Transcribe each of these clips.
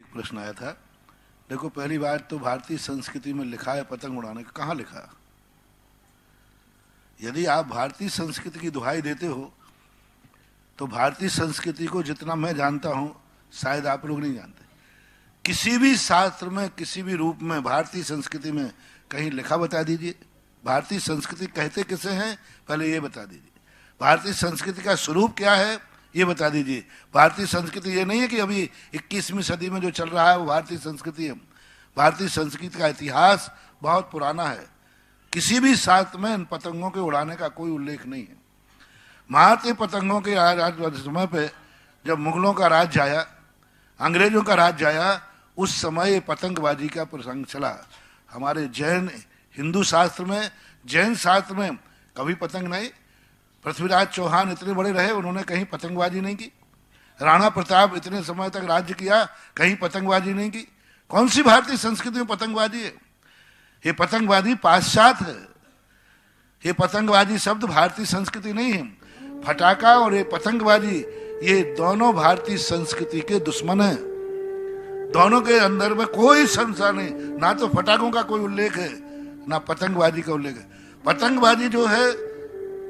प्रश्न आया था। देखो, पहली बात तो भारतीय संस्कृति में लिखा है पतंग उड़ाने का, कहाँ लिखा? यदि आप भारतीय संस्कृति की दुहाई देते हो तो भारतीय संस्कृति को जितना मैं जानता हूं शायद आप लोग नहीं जानते। किसी भी शास्त्र में, किसी भी रूप में भारतीय संस्कृति में कहीं लिखा बता दीजिए। भारतीय संस्कृति कहते किसे हैं, पहले ये बता दीजिए। भारतीय संस्कृति का स्वरूप क्या है, ये बता दीजिए। भारतीय संस्कृति ये नहीं है कि अभी 21वीं सदी में जो चल रहा है वो भारतीय संस्कृति है। भारतीय संस्कृति का इतिहास बहुत पुराना है। किसी भी शास्त्र में इन पतंगों के उड़ाने का कोई उल्लेख नहीं है। भारतीय पतंगों के समय पे जब मुगलों का राज्य आया, अंग्रेजों का राज्य आया, उस समय पतंगबाजी का प्रसंग चला। हमारे जैन हिंदू शास्त्र में, जैन शास्त्र में कभी पतंग नहीं। पृथ्वीराज चौहान इतने बड़े रहे, उन्होंने कहीं पतंगबाजी नहीं की। राणा प्रताप इतने समय तक राज्य किया, कहीं पतंगबाजी नहीं की। कौन सी भारतीय संस्कृति में पतंगबाजी है? ये पतंगबाजी पाश्चात्य है। ये पतंगबाजी शब्द भारतीय संस्कृति नहीं है। फटाका और ये पतंगबाजी, ये दोनों भारतीय संस्कृति के दुश्मन हैं। दोनों के अंदर में कोई संसार नहीं। ना तो फटाकों का कोई उल्लेख है, ना पतंगबाजी का उल्लेख है। पतंगबाजी जो है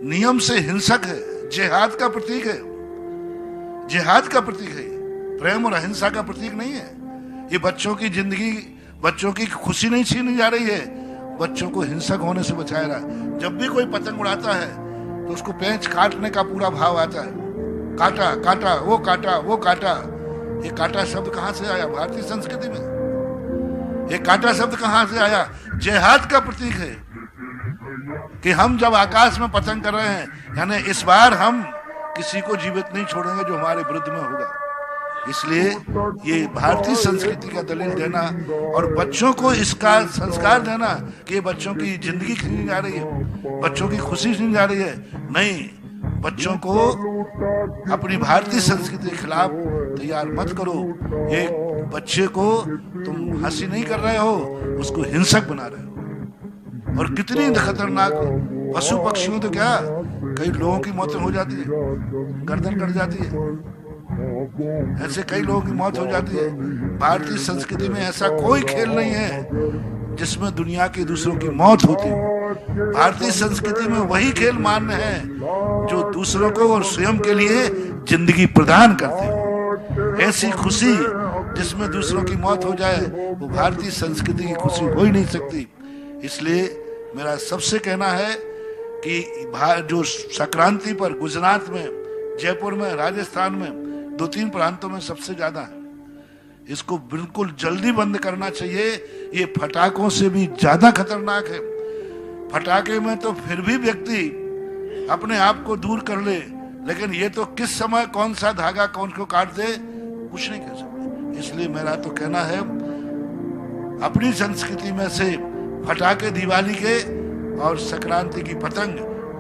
नियम से हिंसक है, जिहाद का प्रतीक है। जिहाद का प्रतीक है, प्रेम और अहिंसा का प्रतीक नहीं है। ये बच्चों की जिंदगी, बच्चों की खुशी नहीं छीनी जा रही है, बच्चों को हिंसक होने से बचाया रहा है। जब भी कोई पतंग उड़ाता है तो उसको पेंच काटने का पूरा भाव आता है। काटा काटा, वो काटा, वो काटा। ये काटा शब्द कहाँ से आया? भारतीय संस्कृति में। ये काटा शब्द कहाँ से आया? जिहाद का प्रतीक है कि हम जब आकाश में पतंग कर रहे हैं, यानी इस बार हम किसी को जीवित नहीं छोड़ेंगे जो हमारे विरुद्ध में होगा। इसलिए ये भारतीय संस्कृति का दलील देना और बच्चों को इसका संस्कार देना कि बच्चों की जिंदगी छीनी जा रही है, बच्चों की खुशी छीनी जा रही है, नहीं। बच्चों को अपनी भारतीय संस्कृति के खिलाफ तैयार मत करो। एक बच्चे को तुम हंसी नहीं कर रहे हो, उसको हिंसक बना रहे हो। और कितनी खतरनाक पशु पक्षियों तो क्या, कई लोगों की मौतें हो जाती है, गर्दन कट जाती है, ऐसे कई लोगों की मौत हो जाती है। भारतीय संस्कृति में ऐसा कोई खेल नहीं है जिसमें दुनिया के दूसरों की मौत होती है। भारतीय संस्कृति में वही खेल मान्य है जो दूसरों को और स्वयं के लिए जिंदगी प्रदान करते हैं। ऐसी खुशी जिसमें दूसरों की मौत हो जाए, वो भारतीय संस्कृति की खुशी हो ही नहीं सकती। इसलिए मेरा सबसे कहना है कि जो संक्रांति पर गुजरात में, जयपुर में, राजस्थान में 2-3 प्रांतों में सबसे ज्यादा है, इसको बिल्कुल जल्दी बंद करना चाहिए। ये फटाकों से भी ज्यादा खतरनाक है। फटाके में तो फिर भी व्यक्ति अपने आप को दूर कर ले, लेकिन ये तो किस समय कौन सा धागा कौन को काट दे कुछ नहीं कह सकते। इसलिए मेरा तो कहना है अपनी संस्कृति में से फटाके दिवाली के और संक्रांति की पतंग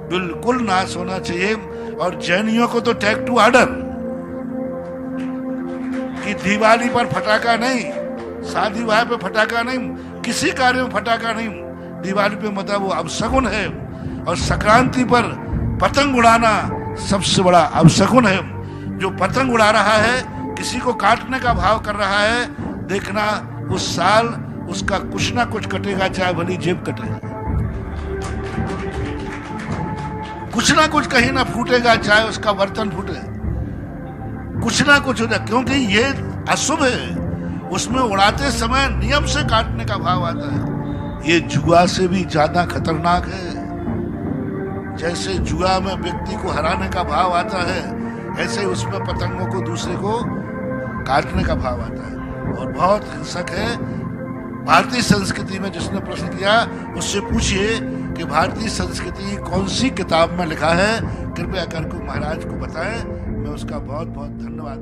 बिल्कुल नाश होना चाहिए। और जैनियों को तो टेक टू ऑर्डर कि दिवाली पर फटाका नहीं, शादी विवाह पे फटाका नहीं, किसी कार्य में फटाका नहीं। दिवाली पे मतलब वो अपशगुन है, और संक्रांति पर पतंग उड़ाना सबसे बड़ा अपशगुन है। जो पतंग उड़ा रहा है, किसी को काटने का भाव कर रहा है, देखना उस साल उसका कुछ ना कुछ कटेगा, चाहे भली जेब कटे, कुछ ना कुछ कहीं ना फूटेगा, चाहे उसका बर्तन फूटे, कुछ ना कुछ हो जाए, क्योंकि ये अशुभ है। उसमें उड़ाते समय नियम से काटने का भाव आता है। ये जुआ से भी ज्यादा खतरनाक है। जैसे जुआ में व्यक्ति को हराने का भाव आता है, ऐसे उसमें पतंगों को दूसरे को काटने का भाव आता है और बहुत हिंसक है। भारतीय संस्कृति में जिसने प्रश्न किया उससे पूछिए कि भारतीय संस्कृति कौन सी किताब में लिखा है, कृपया करके महाराज को बताएं। मैं उसका बहुत बहुत धन्यवाद।